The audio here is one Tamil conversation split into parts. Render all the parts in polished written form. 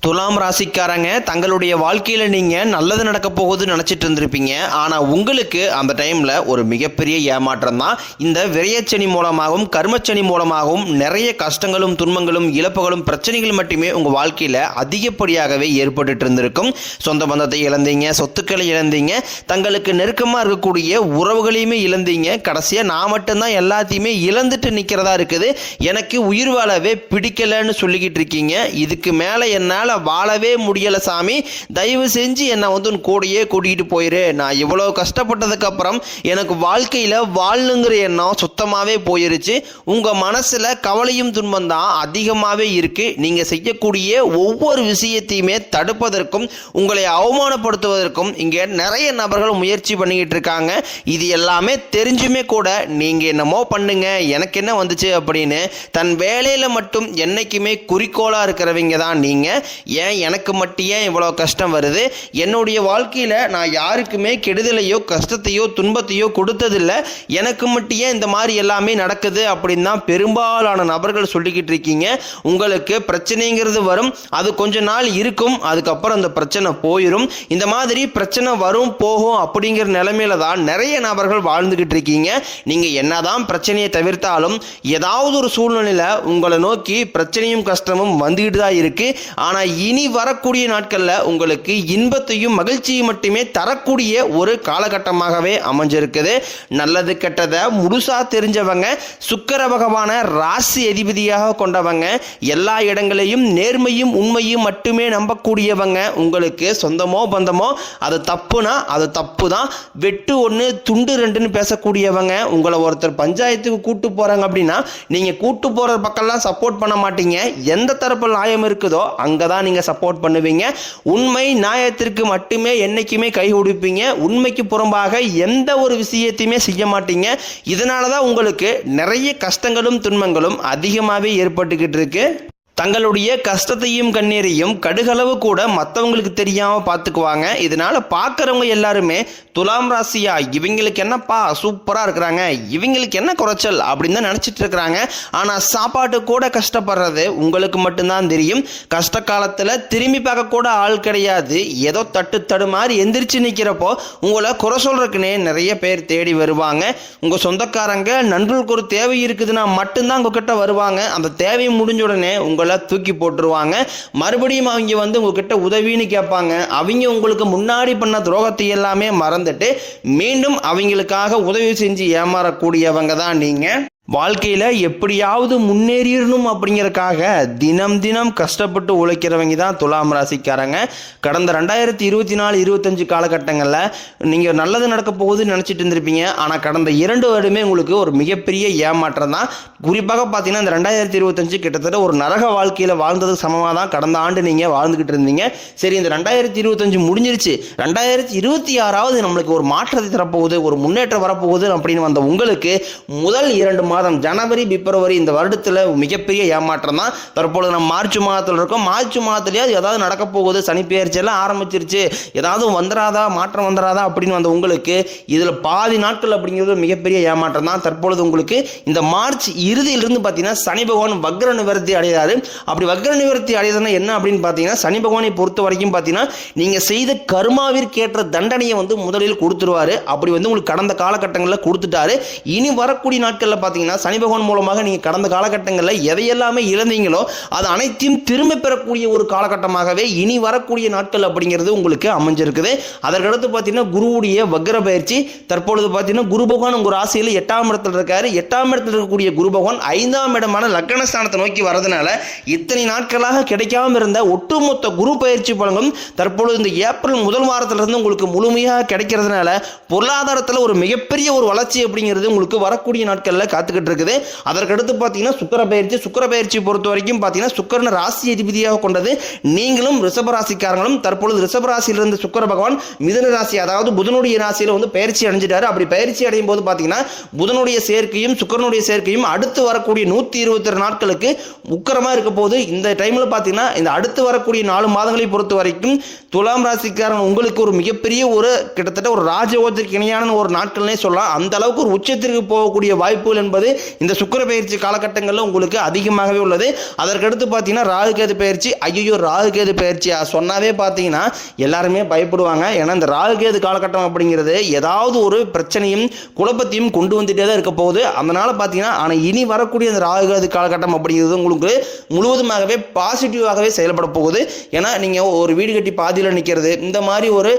துலாம் ராசிக்காரங்க தங்களுடைய வாழ்க்கையில் நீங்கள் நல்லது நடக்க போகுதுன்னு நினச்சிட்டு இருந்திருப்பீங்க. ஆனால் உங்களுக்கு அந்த டைமில் ஒரு மிகப்பெரிய ஏமாற்றம் தான். இந்த விரயச்சனி மூலமாகவும் கர்மச்சனி மூலமாகவும் நிறைய கஷ்டங்களும் துன்பங்களும் இழப்புகளும் பிரச்சனைகள் மட்டுமே உங்கள் வாழ்க்கையில் அதிகப்படியாகவே ஏற்பட்டு இருந்திருக்கும். சொந்த பந்தத்தை இழந்தீங்க, சொத்துக்களை இழந்தீங்க, தங்களுக்கு நெருக்கமாக இருக்கக்கூடிய உறவுகளையுமே இழந்தீங்க. கடைசியாக நான் மட்டும்தான் எல்லாத்தையுமே இழந்துட்டு நிற்கிறதா இருக்குது, எனக்கு உயிர் வாழவே பிடிக்கலன்னு சொல்லிக்கிட்டு இருக்கீங்க. இதுக்கு மேலே என்னால் வாழவே முடியல சாமி, தயவு செஞ்சு என்னை வந்து கூடையே கூட்டிகிட்டு போயிரு. நான் இவ்வளோ கஷ்டப்பட்டதுக்கு அப்புறம் எனக்கு வாழ்க்கையில் வாழணுங்கிற எண்ணம் சுத்தமாகவே போயிருச்சு. உங்கள் மனசில் கவலையும் துன்பம் தான் அதிகமாகவே இருக்குது. நீங்கள் செய்யக்கூடிய ஒவ்வொரு விஷயத்தையுமே தடுப்பதற்கும் உங்களை அவமானப்படுத்துவதற்கும் இங்கே நிறைய நபர்கள் முயற்சி பண்ணிக்கிட்டு இருக்காங்க. இது எல்லாமே தெரிஞ்சுமே கூட நீங்கள் என்னமோ பண்ணுங்க, எனக்கு என்ன வந்துச்சு அப்படின்னு தன் வேலையில் மட்டும் என்னைக்குமே குறிக்கோளாக இருக்கிறவங்க தான் நீங்கள். ஏன் எனக்கு மட்டும் ஏன் இவ்வளோ கஷ்டம் வருது, என்னுடைய வாழ்க்கையில் நான் யாருக்குமே கெடுதலையோ கஷ்டத்தையோ துன்பத்தையோ கொடுத்ததில்லை, எனக்கு மட்டும் ஏன் இந்த மாதிரி எல்லாமே நடக்குது அப்படின்னு தான் பெரும்பாலான நபர்கள் சொல்லிக்கிட்டு இருக்கீங்க. உங்களுக்கு பிரச்சனைங்கிறது வரும், அது கொஞ்ச நாள் இருக்கும், அதுக்கப்புறம் அந்த பிரச்சனை போயிடும். இந்த மாதிரி பிரச்சனை வரும் போகும் அப்படிங்கிற நிலைமையில தான் நிறைய நபர்கள் வாழ்ந்துக்கிட்டு இருக்கீங்க. நீங்கள் என்னதான் பிரச்சனையை தவிர்த்தாலும் ஏதாவது ஒரு சூழ்நிலையில் உங்களை நோக்கி பிரச்சனையும் கஷ்டமும் வந்துக்கிட்டு தான் இருக்கு. ஆனால் இனி வரக்கூடிய நாட்களில் உங்களுக்கு இன்பத்தையும் மகிழ்ச்சியும் மட்டுமே தரக்கூடிய ஒரு காலகட்டமாகவே அமைஞ்சிருக்குது. நல்லது கெட்டதை முழுசா தெரிஞ்சவங்க, சுக்கிர பகவான ராசி அதிபதியாக கொண்டவங்க, எல்லா இடங்களையும் நேர்மையும் உண்மையும் மட்டுமே நம்பக்கூடியவங்க, உங்களுக்கு சொந்தமோ பந்தமோ அது தப்புனா அது தப்பு தான், வெட்டு ஒன்று துண்டு ரெண்டுன்னு பேசக்கூடியவங்க, உங்களை ஒருத்தர் பஞ்சாயத்துக்கு கூட்டு போகிறாங்க அப்படின்னா நீங்கள் கூட்டு போகிற பக்கம்லாம் சப்போர்ட் பண்ண மாட்டீங்க. எந்த தரப்பு நியாயம் இருக்குதோ அங்கே தான் நீங்கள் சப்போர்ட் பண்ணுவீங்க. உண்மை நியாயத்திற்கு மட்டுமே என்னைக்குமே கை கொடுப்பீங்க. உண்மைக்கு புறம்பாக எந்த ஒரு விஷயத்தையுமே செய்ய மாட்டீங்க. இதனால தான் உங்களுக்கு நிறைய கஷ்டங்களும் துன்பங்களும் அதிகமாகவே ஏற்பட்டுக்கிட்டு இருக்கு. தங்களுடைய கஷ்டத்தையும் கண்ணீரையும் கடுகளவு கூட மற்றவங்களுக்கு தெரியாமல் பார்த்துக்குவாங்க. இதனால் பார்க்குறவங்க எல்லாருமே துலாம் ராசியா இவங்களுக்கு என்னப்பா சூப்பராக இருக்கிறாங்க, இவங்களுக்கு என்ன குறைச்சல் அப்படின்னு தான் நினச்சிட்டு இருக்கிறாங்க. ஆனால் சாப்பாட்டு கூட கஷ்டப்படுறது உங்களுக்கு மட்டும்தான் தெரியும். கஷ்ட காலத்தில் திரும்பி பார்க்க கூட ஆள் கிடையாது. ஏதோ தட்டு மாதிரி எந்திரிச்சு நிற்கிறப்போ உங்களை குறை சொல்கிறதுக்குன்னே நிறைய பேர் தேடி வருவாங்க. உங்கள் சொந்தக்காரங்க நண்பர்களுக்கு ஒரு தேவை இருக்குதுன்னா மட்டும்தான் உங்ககிட்ட வருவாங்க. அந்த தேவை முடிஞ்ச உடனே உங்களை தூக்கி போட்டுருவாங்க. மறுபடியும் அவங்க வந்து உங்ககிட்ட உதவின்னு கேட்பாங்க. அவங்க உங்களுக்கு முன்னாடி பண்ண துரோகத்தை எல்லாமே மறந்துட்டு மீண்டும் அவங்களுக்காக உதவி செஞ்சு ஏமாறக்கூடியவங்க தான் நீங்க. வாழ்க்கையில் எப்படியாவது முன்னேறிடணும் அப்படிங்கிறதுக்காக தினம் தினம் கஷ்டப்பட்டு உழைக்கிறவங்க தான் துலாம் ராசிக்காரங்க. கடந்த 2024-25 காலகட்டங்களில் நீங்கள் நல்லது நடக்க போகுதுன்னு நினச்சிட்டு இருந்திருப்பீங்க. ஆனால் கடந்த 2 வருடமே உங்களுக்கு ஒரு மிகப்பெரிய ஏமாற்றம் தான். குறிப்பாக பார்த்தீங்கன்னா இந்த 2025 கிட்டத்தட்ட ஒரு நரக வாழ்க்கையில் வாழ்ந்ததுக்கு சமமாக தான் கடந்த ஆண்டு நீங்கள் வாழ்ந்துக்கிட்டு இருந்தீங்க. சரி, இந்த 2025 முடிஞ்சிருச்சு, 2026 நம்மளுக்கு ஒரு மாற்றத்தை தரப்போகுது, ஒரு முன்னேற்றம் வரப்போகுது அப்படின்னு வந்த உங்களுக்கு முதல் 2 மாதம் ஜனவரி பிப்ரவரி இந்த வருடத்தில் மிகப்பெரிய ஏமாற்றம் தான். தற்பொழுது நம்ம மார்ச் மாதத்தில் இருக்கோம். மார்ச் மாதத்திலேயே ஏதாவது நடக்க போகுது, சனி பெயர்ச்சி எல்லாம் ஆரம்பிச்சிருச்சு, ஏதாவது வந்துடாதா மாற்றம் வந்துடாதா அப்படின்னு வந்த உங்களுக்கு இதில் பாதி நாட்கள் அப்படிங்கிறது மிகப்பெரிய ஏமாற்றம் தான். தற்பொழுது உங்களுக்கு இந்த மார்ச் இறுதியிலிருந்து பார்த்தீங்கன்னா சனி பகவான் வக்ர நிவர்த்தி அடைகிறாரு. அப்படி வக்ர நிவர்த்தி அடையதுன்னா என்ன அப்படின்னு பார்த்தீங்கன்னா சனி பகவானை பொறுத்த வரைக்கும் பார்த்தீங்கன்னா நீங்கள் செய்த கர்மாவிற்கேற்ற தண்டனையை வந்து முதலில் கொடுத்துருவாரு. அப்படி வந்து உங்களுக்கு கடந்த காலகட்டங்களில் கொடுத்துட்டாரு. இனி வரக்கூடிய நாட்களில் பார்த்தீங்கன்னா சனி பகவான் மூலமாக நீங்க கடந்த காலகட்டங்களில் எதையெல்லாமே இழந்தீங்களோ அது அனைத்தையும் திரும்ப பெறக்கூடிய ஒரு காலகட்டமாகவே இனி வரக்கூடிய நாட்கள் அப்படிங்கிறது உங்களுக்கு அமைஞ்சிருக்குது. அதற்கடுத்து பார்த்தீங்கன்னா குருவுடைய வக்ர பயிற்சி. தற்பொழுது பார்த்தீங்கன்னா குரு பகவான் உங்க ராசியில் 8ஆம் இடத்துல இருக்காரு. 8ஆம் இடத்துல இருக்கக்கூடிய குரு பகவான் 5ஆம் இடமான லக்னஸ்தானத்தை நோக்கி வரதுனால இத்தனை நாட்களாக கிடைக்காம இருந்த ஒட்டுமொத்த குரு பயிற்சி பலன்களும் தற்பொழுது இந்த ஏப்ரல் முதல் வாரத்திலிருந்து உங்களுக்கு முழுமையாக கிடைக்கிறதுனால பொருளாதாரத்தில் ஒரு மிகப்பெரிய ஒரு வளர்ச்சி அப்படிங்கிறது உங்களுக்கு வரக்கூடிய நாட்களில் காத்துக்கிட்டு இருக்குது. அதற்கடுத்து பார்த்தீங்கன்னா சுக்கிர பயிற்சி பொறுத்த வரைக்கும் பார்த்தீங்கன்னா சுக்கிரன் ராசி அதிபதியாக கொண்டது. நீங்களும் ரிஷப ராசிக்காரங்களும் தற்பொழுது ரிஷப ராசியிலிருந்து சுக்கிர பகவான் மிதுன ராசி அதாவது புதனுடைய ராசியில் வந்து பயிற்சி அடைஞ்சிட்டாரு. அப்படி பயிற்சி அடையும் போது பார்த்தீங்கன்னா புதனுடைய சேர்க்கையும் சுக்கிரனுடைய சேர்க்கையும் அடுத்து வரக்கூடிய 122 நாட்களுக்கு உக்கிரமா இருக்க போது. இந்த டைம்ல பார்த்தீங்கன்னா இந்த அடுத்து வரக்கூடிய 4 மாதங்களை பொறுத்த வரைக்கும் துலாம் ராசிக்காரன் உங்களுக்கு ஒரு மிகப்பெரிய ஒரு கிட்டத்தட்ட ஒரு ராஜயோகத்திற்கு இணையான ஒரு நாட்கள்னே சொல்லலாம். அந்த அளவுக்கு ஒரு உச்சத்திற்கு போகக்கூடிய வாய்ப்புகள் என்பது இந்த சுக்கிர பயிற்சி காலகட்டங்களில் உங்களுக்கு அதிகமாகவே உள்ளது. அதற்கடுத்து பார்த்தீங்கன்னா ராகு கேது பயிற்சி. ஐயோ ராகு கேது பயிற்சியா சொன்னாவே பார்த்தீங்கன்னா எல்லாருமே பயப்படுவாங்க. ஏன்னா இந்த ராகு கேது காலகட்டம் அப்படிங்கிறது ஏதாவது ஒரு பிரச்சனையும் குழப்பத்தையும் கொண்டு வந்துட்டே தான் இருக்க போகுது. அதனால பார்த்தீங்கன்னா ஆனால் இனி வரக்கூடிய அந்த ராகு கேது காலகட்டம் அப்படிங்கிறது உங்களுக்கு முழுவதுமாகவே பாசிட்டிவாகவே செயல்பட போகுது. ஏன்னா நீங்கள் ஒரு வீடு கட்டி பாதியில் நிற்கிறது, இந்த மாதிரி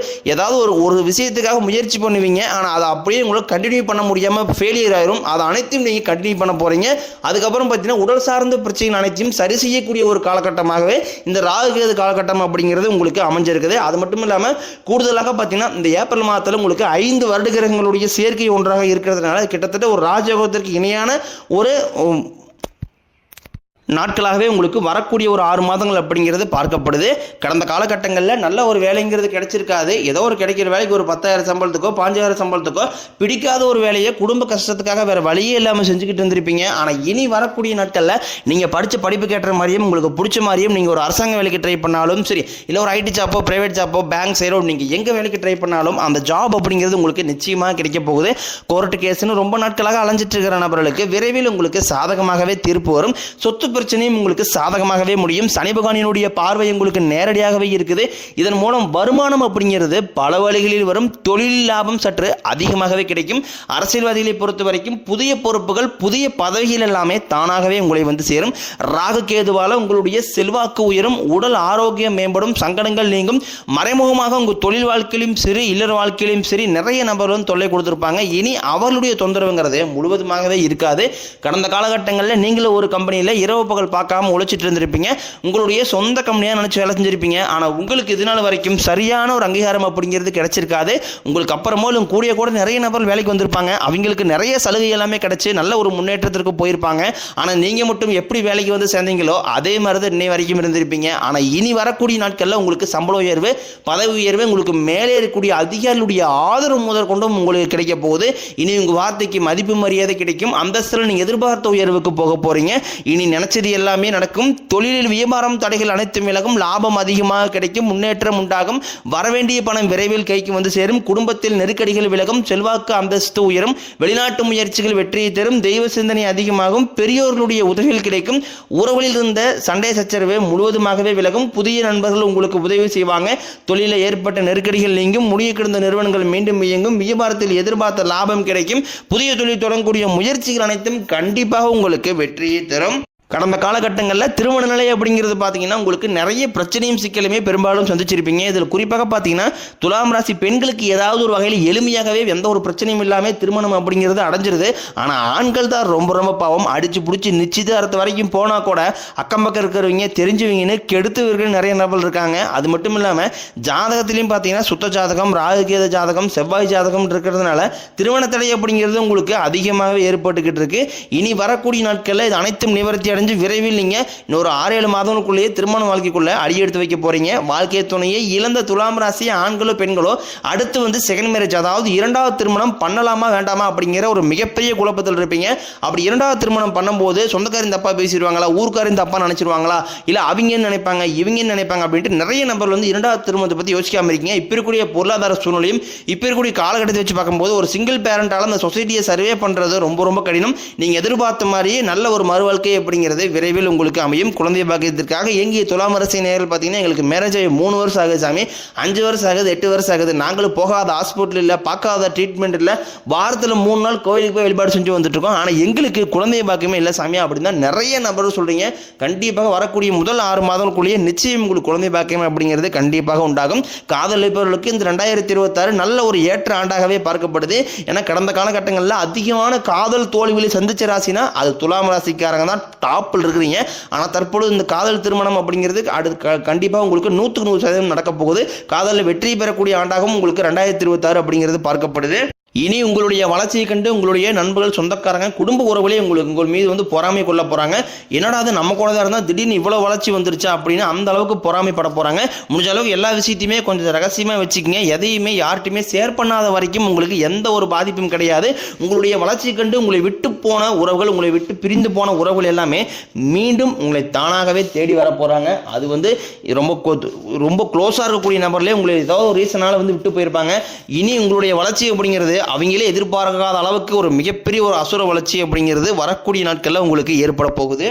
ஏதாவது ஒரு விஷயத்துக்காக முயற்சி பண்ணுவீங்க. ஆனால் அதை அப்படியே உங்களுக்கு கண்டினியூ பண்ண முடியாமல் ஃபெயிலியர் ஆயிரும். அதை அனைத்தையும் நீங்கள் கண்டினியூ பண்ண போகிறீங்க. அதுக்கப்புறம் பார்த்தீங்கன்னா உடல் சார்ந்த பிரச்சனை அனைத்தையும் சரி செய்யக்கூடிய ஒரு காலகட்டமாகவே இந்த ராகு கேது காலகட்டம் அப்படிங்கிறது உங்களுக்கு அமைஞ்சிருக்குது. அது மட்டும் இல்லாமல் கூடுதலாக பார்த்தீங்கன்னா இந்த ஏப்ரல் மாதத்தில் உங்களுக்கு 5 வருட கிரகங்களுடைய சேர்க்கை ஒன்றாக இருக்கிறதுனால கிட்டத்தட்ட ஒரு ராஜயோகத்திற்கு இணையான ஒரு நாட்களாகவே உங்களுக்கு வரக்கூடிய ஒரு 6 மாதங்கள் அப்படிங்கிறது பார்க்கப்படுது. கடந்த காலகட்டங்களில் நல்ல ஒரு வேலைங்கிறது கிடைச்சிருக்காது. ஏதோ ஒரு கிடைக்கிற வேலைக்கு ஒரு 10,000 சம்பளத்துக்கோ 5,000 சம்பளத்துக்கோ பிடிக்காத ஒரு வேலையை குடும்ப கஷ்டத்துக்காக வேறு வழியே இல்லாமல் செஞ்சுக்கிட்டு இருந்திருப்பீங்க. ஆனால் இனி வரக்கூடிய நாட்களில் நீங்கள் படித்த படிப்புக்கு ஏற்ற மாதிரியும் உங்களுக்கு பிடிச்ச மாதிரியும் நீங்கள் ஒரு அரசாங்க வேலைக்கு ட்ரை பண்ணாலும் சரி, இல்லை ஒரு ஐடி ஜாப்போ ப்ரைவேட் ஜாப்போ பேங்க் சைடோ நீங்கள் எங்கே வேலைக்கு ட்ரை பண்ணாலும் அந்த ஜாப் அப்படிங்கிறது உங்களுக்கு நிச்சயமாக கிடைக்க போகுது. கோர்ட்டு கேஸ்ன்னு ரொம்ப நாட்களாக அலைஞ்சிட்டு இருக்கிற நபர்களுக்கு விரைவில் உங்களுக்கு சாதகமாகவே தீர்ப்பு வரும். சொத்து பிரச்சனையும் உங்களுக்கு சாதகமாகவே முடியும். சனி பகவானினுடைய பார்வை உங்களுக்கு நேரடியாகவே இருக்குது. இதன் மூலம் வருமானம் அப்படிங்கிறது பல வழிகளில் வரும். தொழில் லாபம் சற்று அதிகமாகவே கிடைக்கும். அரசியல்வாதிகளை பொறுத்த வரைக்கும் புதிய பொறுப்புகள் புதிய பதவிகள் எல்லாமே தானாகவே உங்களை வந்து சேரும். ராகு கேதுவால உங்களுடைய செல்வாக்கு உயரும், உடல் ஆரோக்கியம் மேம்படும், சங்கடங்கள் நீங்கும். மறைமுகமாக உங்கள் தொழில் வாழ்க்கையிலும் சரி இல்லற வாழ்க்கையிலும் சரி நிறைய நபர்களும் தொல்லை கொடுத்திருப்பாங்க. இனி அவர்களுடைய தொந்தரவுங்கிறது முழுவதுமாகவே இருக்காது. கடந்த காலகட்டங்களில் நீங்களும் ஒரு கம்பெனியில் இரவு பகல் பார்க்காம உழைச்சிட்டு இருந்திருப்பீங்க. உங்களுடைய சொந்த கம்பெனியாக நினைச்சு வேலை செஞ்சிருப்பீங்க. ஆனால் உங்களுக்கு இதனால் வரைக்கும் சரியான ஒரு அங்கீகாரம் அப்படிங்கிறது கிடைச்சிருக்காது. உங்களுக்கு அப்புறமோ கூடிய கூட நிறைய நபர்கள் வேலைக்கு வந்திருப்பாங்க. அவங்களுக்கு நிறைய சலுகை எல்லாமே கிடைச்சி நல்ல ஒரு முன்னேற்றத்திற்கு போயிருப்பாங்க. ஆனால் நீங்கள் மட்டும் எப்படி வேலைக்கு வந்து சேர்ந்தீங்களோ அதே மாதிரி தான் இன்னை வரைக்கும் இருந்திருப்பீங்க. ஆனால் இனி வரக்கூடிய நாட்களில் உங்களுக்கு சம்பள உயர்வு பதவி உயர்வு உங்களுக்கு மேலே இருக்கக்கூடிய அதிகாரிகளுடைய ஆதரவு முதல் கொண்டும் உங்களுக்கு கிடைக்க போகுது. இனி உங்கள் வார்த்தைக்கு மதிப்பு மரியாதை கிடைக்கும். அந்தஸ்தில் நீங்கள் எதிர்பார்த்த உயர்வுக்கு போக போறீங்க. இனி நினைச்சது எல்லாமே நடக்கும். தொழிலில் வியாபாரம் தடைகள் அனைத்தும் விலகும். லாபம் அதிகமாக கிடைக்கும். முன்னேற்றம் உண்டாகும். வரவேண்டிய பணம் விரைவில் கைக்கு வந்து சேரும். குடும்பத்தில் நெருக்கடிகள் விலகும். செல்வாக்கு அந்தஸ்து உயரும். வெளிநாட்டு முயற்சிகள் வெற்றியை தரும். தெய்வ சிந்தனை அதிகமாகும். பெரியோர்களுடைய உதவிகள் கிடைக்கும். உறவுகளில் இருந்த சண்டை சச்சரவு முழுவதுமாகவே விலகும். புதிய நண்பர்கள் உங்களுக்கு உதவி செய்வாங்க. தொழிலில் ஏற்பட்ட நெருக்கடிகள் நீங்கும். முடிய கிடந்த நிறுவனங்கள் மீண்டும் இயங்கும். வியாபாரத்தில் எதிர்பார்த்த லாபம் கிடைக்கும். புதிய தொழில் தொடங்கக்கூடிய முயற்சிகள் அனைத்தும் கண்டிப்பாக உங்களுக்கு வெற்றியை தரும். கடந்த காலகட்டங்களில் திருமண நிலை அப்படிங்கிறது பார்த்தீங்கன்னா உங்களுக்கு நிறைய பிரச்சனையும் சிக்கலுமே பெரும்பாலும் சந்திச்சிருப்பீங்க. இதில் குறிப்பாக பார்த்தீங்கன்னா துலாம் ராசி பெண்களுக்கு ஏதாவது ஒரு வகையில் எளிமையாகவே எந்த ஒரு பிரச்சனையும் இல்லாமல் திருமணம் அப்படிங்கிறது அடைஞ்சிருது. ஆனால் ஆண்கள் தான் ரொம்ப ரொம்ப பாவம். அடித்து பிடிச்சி நிச்சயதார்த்தம் வரைக்கும் போனால் கூட அக்கம் பக்கம் இருக்கிறவங்க தெரிஞ்சவங்கன்னு கெடுத்தவர்கள் நிறைய நபர்கள் இருக்காங்க. அது மட்டும் இல்லாமல் ஜாதகத்திலையும் பார்த்தீங்கன்னா சுத்த ஜாதகம் ராகுகேத ஜாதகம் செவ்வாய் ஜாதகம் இருக்கிறதுனால திருமண தடை அப்படிங்கிறது உங்களுக்கு அதிகமாகவே ஏற்பட்டுக்கிட்டு இருக்கு. இனி வரக்கூடிய நாட்களில் இது அனைத்தும் நிவர்த்தி விரைவில் நீங்க இன்னொரு 6-7 மாதங்களுக்குள்ளேயே திருமண வாழ்க்கைக்குள்ள அடியெடுத்து வைக்க போறீங்க. வாழ்க்கை துணையை இழந்த துலாம் ராசி ஆண்களோ பெண்களோ அடுத்து வந்து செகண்ட் மேரேஜ் அதாவது இரண்டாவது திருமணம் பண்ணலாமா வேண்டாமா அப்படிங்கிற ஒரு மிகப்பெரிய குழப்பத்தில் இருப்பீங்க. அப்படி இரண்டாவது திருமணம் பண்ணும்போது சொந்தக்காரின் தப்பா பேசிடுவாங்களா, ஊர்க்காரின் தப்பா நினைச்சிருவாங்களா, இல்ல அவங்க நினைப்பாங்க இவங்க நினைப்பாங்க அப்படின்ட்டு நிறைய நபர்கள் வந்து இரண்டாவது திருமணத்தை பத்தி யோசிக்காம இருக்கீங்க. இப்ப இருக்கக்கூடிய பொருளாதார சூழ்நிலையும் இப்ப இருக்கக்கூடிய காலகட்டத்தை வச்சு பார்க்கும்போது ஒரு சிங்கிள் பேரண்டால அந்த சொசைட்டியை சர்வே பண்றது ரொம்ப ரொம்ப கடினம். நீங்க எதிர்பார்த்த மாதிரியே நல்ல ஒரு மறுவாழ்க்கை அப்படிங்கிறது விரைவில் உங்களுக்கு அமையும். குழந்தை பாக்கியத்திற்காக எங்கிய துலாம் ராசி நேயர்கள் பார்த்தீங்கன்னா எங்களுக்கு மேரேஜ் ஆகி 3 வருஷம் ஆகுது சாமி, 5 வருஷம் ஆகுது, 8 வருஷம் ஆகுது, நாங்களும் போகாத ஹாஸ்பிட்டல் இல்லை, பார்க்காத ட்ரீட்மெண்ட் இல்லை, வாரத்தில் 3 நாள் கோயிலுக்கு போய் வழிபாடு செஞ்சு வந்துட்டு இருக்கோம், ஆனால் எங்களுக்கு குழந்தை பாக்கியமே இல்லை சாமி அப்படின்னு நிறைய நபர்கள் சொல்றீங்க. கண்டிப்பாக வரக்கூடிய முதல் 6 மாதங்களுக்குள்ளேயே நிச்சயம் உங்களுக்கு குழந்தை பாக்கியம் அப்படிங்கிறது கண்டிப்பாக உண்டாகும். காதல் இருப்பவர்களுக்கு இந்த 2026 நல்ல ஒரு ஏற்ற ஆண்டாகவே பார்க்கப்படுது. ஏன்னா கடந்த காலகட்டங்களில் அதிகமான காதல் தோல்விகளை சந்திச்ச ராசினா அது துலாம் ராசிக்காரங்க தான் டாப்பில் இருக்கிறீங்க. ஆனால் தற்பொழுது இந்த காதல் திருமணம் அப்படிங்கிறது கண்டிப்பாக உங்களுக்கு 100% நடக்க போகுது. காதலில் வெற்றி பெறக்கூடிய ஆண்டாகவும் உங்களுக்கு 2026 அப்படிங்கிறது பார்க்கப்படுது. இனி உங்களுடைய வளர்ச்சியை கண்டு உங்களுடைய நண்பர்கள் சொந்தக்காரங்க குடும்ப உறவுகளே உங்கள் மீது வந்து பொறாமை கொள்ள போறாங்க. என்னடா அது நம்ம கூட தான் இருந்தால் திடீர்னு இவ்வளவு வளர்ச்சி வந்துருச்சா அப்படின்னு அந்த அளவுக்கு பொறாமைப்பட போறாங்க. முடிஞ்ச அளவுக்கு எல்லா விஷயத்தையுமே கொஞ்சம் ரகசியமா வச்சுக்கோங்க. எதையுமே யார்ட்டுமே ஷேர் பண்ணாத வரைக்கும் உங்களுக்கு எந்த ஒரு பாதிப்பும் கிடையாது. உங்களுடைய வளர்ச்சியை கண்டு உங்களை விட்டு போன உறவுகள் உங்களை விட்டு பிரிந்து போன உறவுகள் எல்லாமே மீண்டும் உங்களை தானாகவே தேடி வர போறாங்க. அது வந்து ரொம்ப க்ளோஸா இருக்கக்கூடிய நபர்லேயே உங்களை ஏதாவது ஒரு ரீசனால வந்து விட்டு போயிருப்பாங்க. இனி உங்களுடைய வளர்ச்சி அப்படிங்கிறது அவங்களே எதிர்பார்க்காத அளவுக்கு ஒரு மிகப்பெரிய ஒரு அசுர வளர்ச்சி அப்படிங்கிறது வரக்கூடிய நாட்களில் உங்களுக்கு ஏற்பட போகுது.